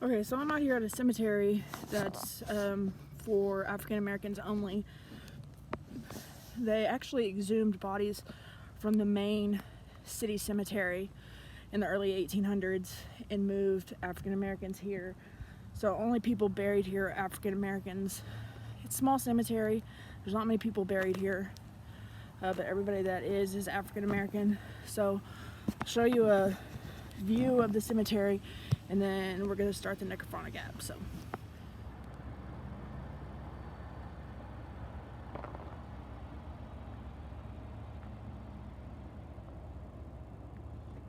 Okay, so I'm out here at a cemetery that's for African Americans only. They actually exhumed bodies from the main city cemetery in the early 1800s and moved African Americans here. So only people buried here are African Americans. It's a small cemetery. There's not many people buried here, but everybody that is African American. So I'll show you a view of the cemetery, and then we're going to start the necrophonic app. So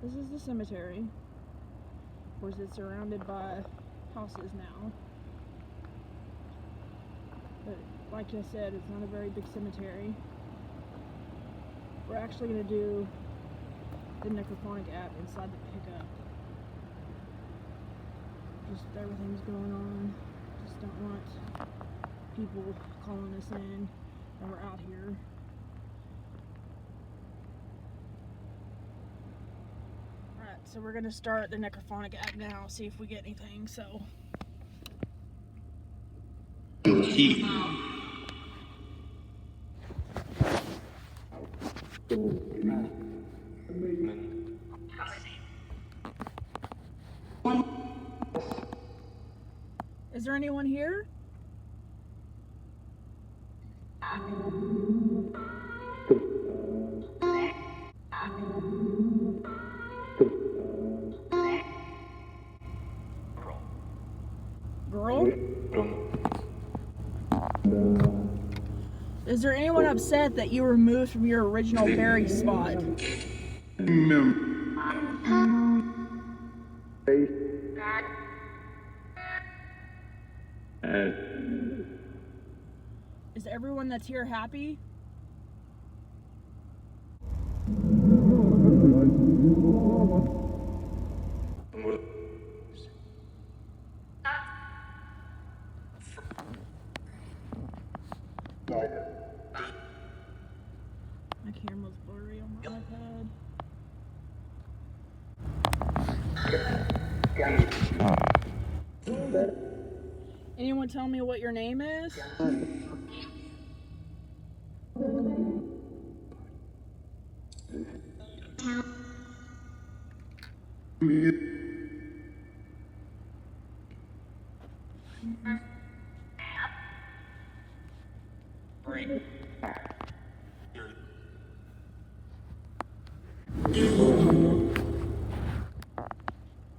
this is the cemetery. Of course, it's surrounded by houses now, but like I said, it's not a very big cemetery. We're actually going to do the necrophonic app inside the pickup. Just everything's going on. Just don't want people calling us in when we're out here. Alright, so we're gonna start the necrophonic app now, see if we get anything. So is there anyone here? Girl? Is there anyone upset that you were moved from your original buried spot? Is everyone that's here happy? My camera's blurry on my iPad. Anyone tell me what your name is?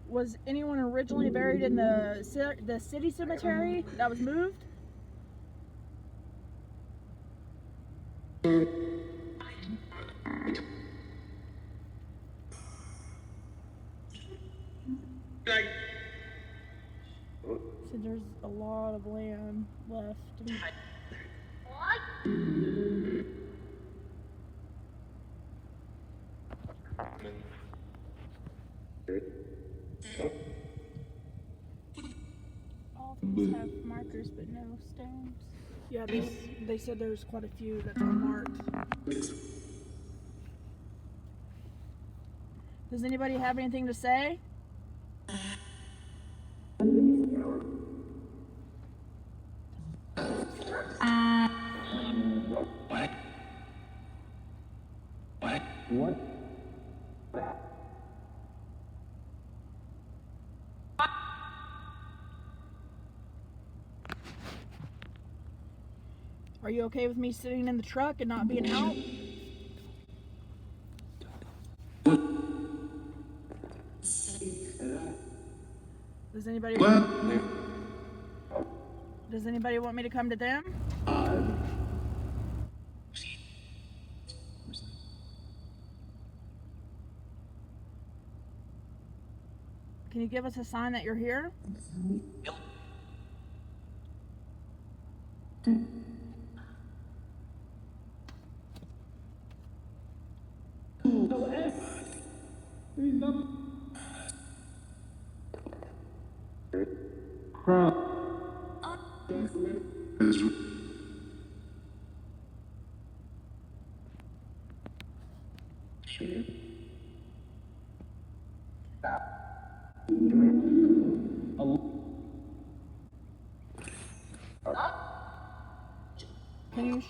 Was anyone originally buried in the city cemetery that was moved? So there's a lot of land left to be. All these have markers but no stones. Yeah, they said there's quite a few that's unmarked. Does anybody have anything to say? What? Are you okay with me sitting in the truck and not being out? Does anybody want me to come to them? Can you give us a sign that you're here?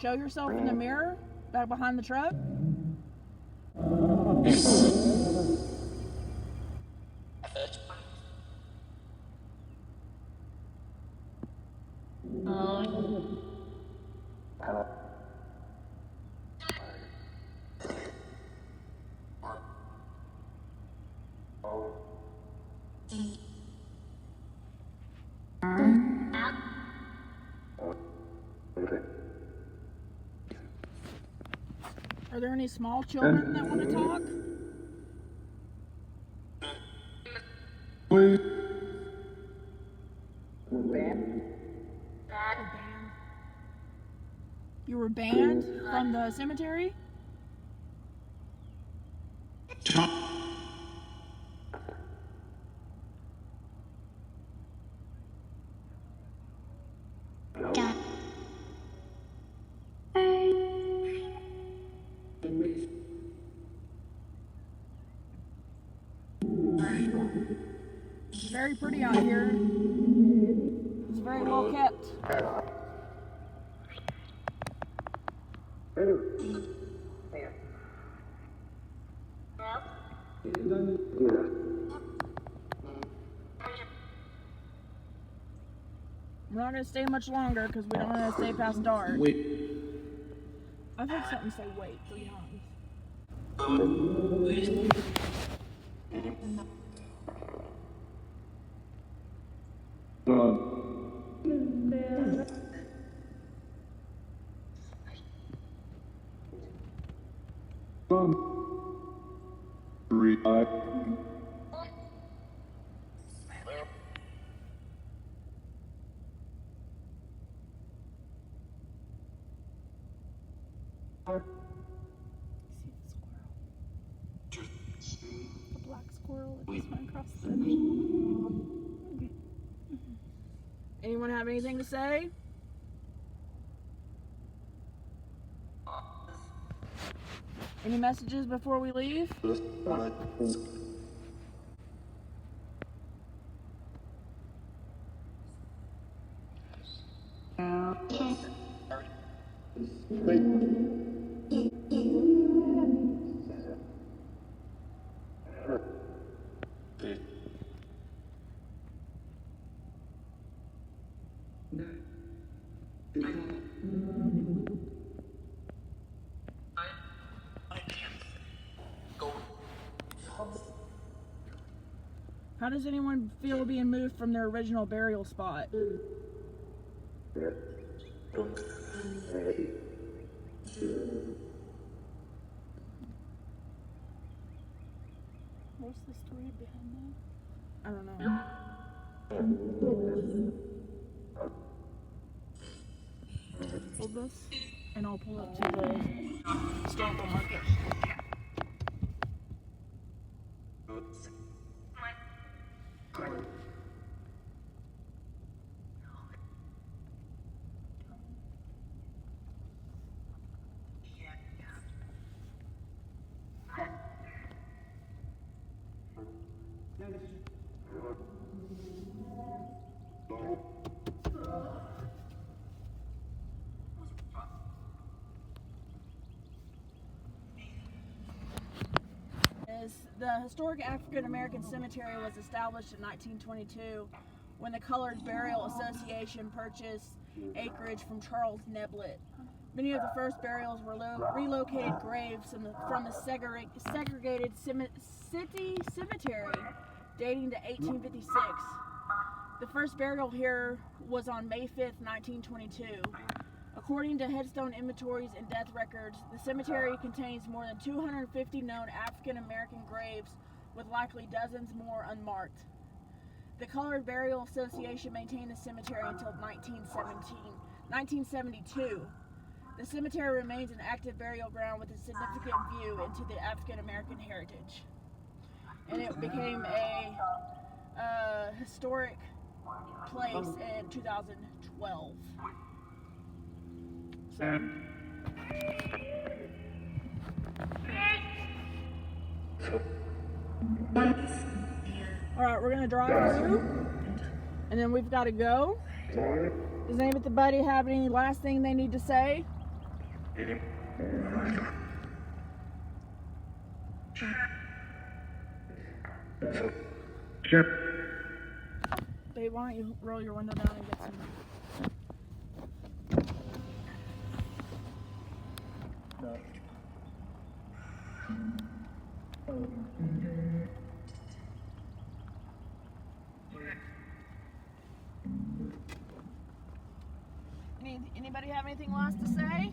show yourself in the mirror back behind the truck? Are there any small children that want to talk? You were banned from the cemetery? Very pretty out here. It's very well kept. We're not going to stay much longer because we don't want to stay past dark. Wait. I've heard something say wait 3 times. The black squirrel that just went across the fence. Anyone have anything to say? Any messages before we leave? How does anyone feel being moved from their original burial spot? What's the story behind that? I don't know. Hold this, and I'll pull up to the historical marker. The historic African American cemetery was established in 1922 when the Colored Burial Association purchased acreage from Charles Neblett. Many of the first burials were relocated graves from the segregated city cemetery dating to 1856. The first burial here was on May 5th, 1922. According to headstone inventories and death records, the cemetery contains more than 250 known African American graves, with likely dozens more unmarked. The Colored Burial Association maintained the cemetery until 1972. The cemetery remains an active burial ground with a significant view into the African American heritage. And it became a historic place in 2012. So. Alright, we're gonna drive through and then we've got to go. Does anybody have any last thing they need to say? Babe, why don't you roll your window down and get some. Anybody have anything last to say?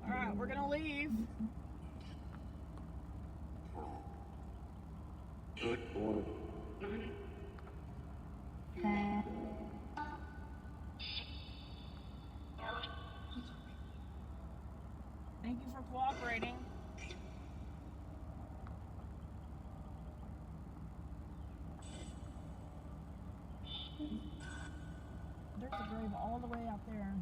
Alright, we're gonna leave. Thank you for cooperating. There's a grave all the way out there.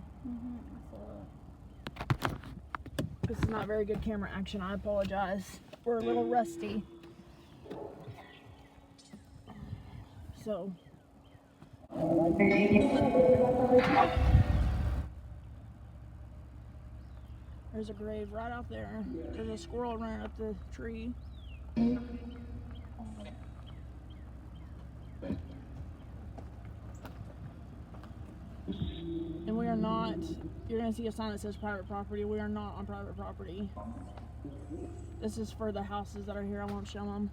This is not very good camera action. I apologize. We're a little rusty. So. There's a grave right out there. There's a squirrel running up the tree. And we are not, you're going to see a sign that says private property. We are not on private property. This is for the houses that are here. I won't show them.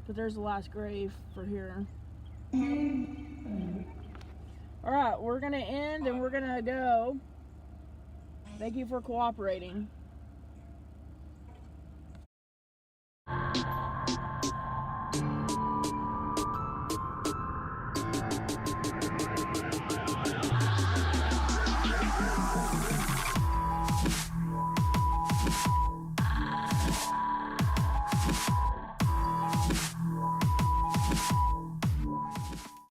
But there's the last grave for here. Alright, we're going to end and we're going to go. Thank you for cooperating.